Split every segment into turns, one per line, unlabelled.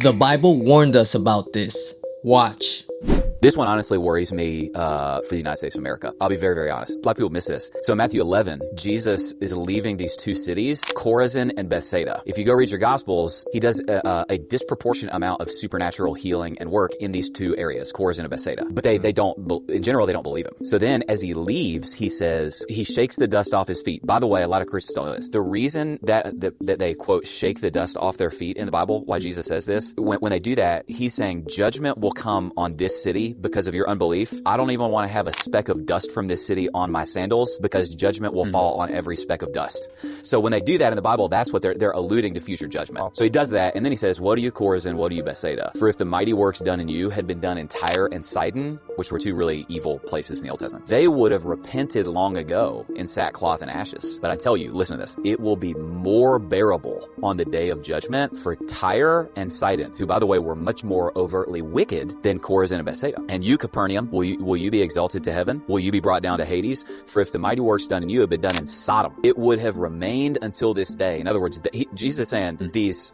The Bible warned us about this. Watch.
This one honestly worries me for the United States of America. I'll be very, very honest. A lot of people miss this. So in Matthew 11, Jesus is leaving these two cities, Chorazin and Bethsaida. If you go read your Gospels, he does a disproportionate amount of supernatural healing and work in these two areas, Chorazin and Bethsaida. But they don't, in general, they don't believe him. So then as he leaves, he says, he shakes the dust off his feet. By the way, a lot of Christians don't know this. The reason that they, quote, shake the dust off their feet in the Bible, why Jesus says this, when they do that, he's saying judgment will come on this city because of your unbelief. I don't even want to have a speck of dust from this city on my sandals because judgment will fall on every speck of dust. So when they do that in the Bible, that's what they're alluding to future judgment. So he does that, and then he says, woe to you, Chorazin, woe to you, Bethsaida. For if the mighty works done in you had been done in Tyre and Sidon, which were two really evil places in the Old Testament, they would have repented long ago in sackcloth and ashes. But I tell you, listen to this, it will be more bearable on the day of judgment for Tyre and Sidon, who, by the way, were much more overtly wicked than Chorazin and Bethsaida. And you, Capernaum, will you be exalted to heaven? Will you be brought down to Hades? For if the mighty works done in you had been done in Sodom, it would have remained until this day. In other words, Jesus is saying these,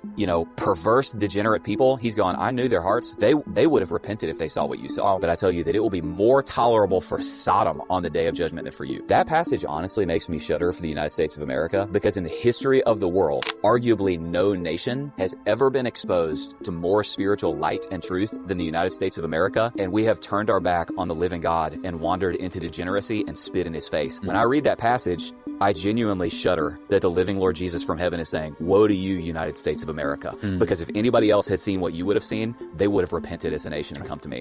perverse, degenerate people, he's going, I knew their hearts. They would have repented if they saw what you saw. But I tell you that it will be more tolerable for Sodom on the day of judgment than for you. That passage honestly makes me shudder for the United States of America, because in the history of the world, arguably no nation has ever been exposed to more spiritual light and truth than the United States of America. And we have turned our back on the living God and wandered into degeneracy and spit in his face. When I read that passage, I genuinely shudder that the living Lord Jesus from heaven is saying, woe to you, United States of America. Because if anybody else had seen what you would have seen, they would have repented as a nation and come to me.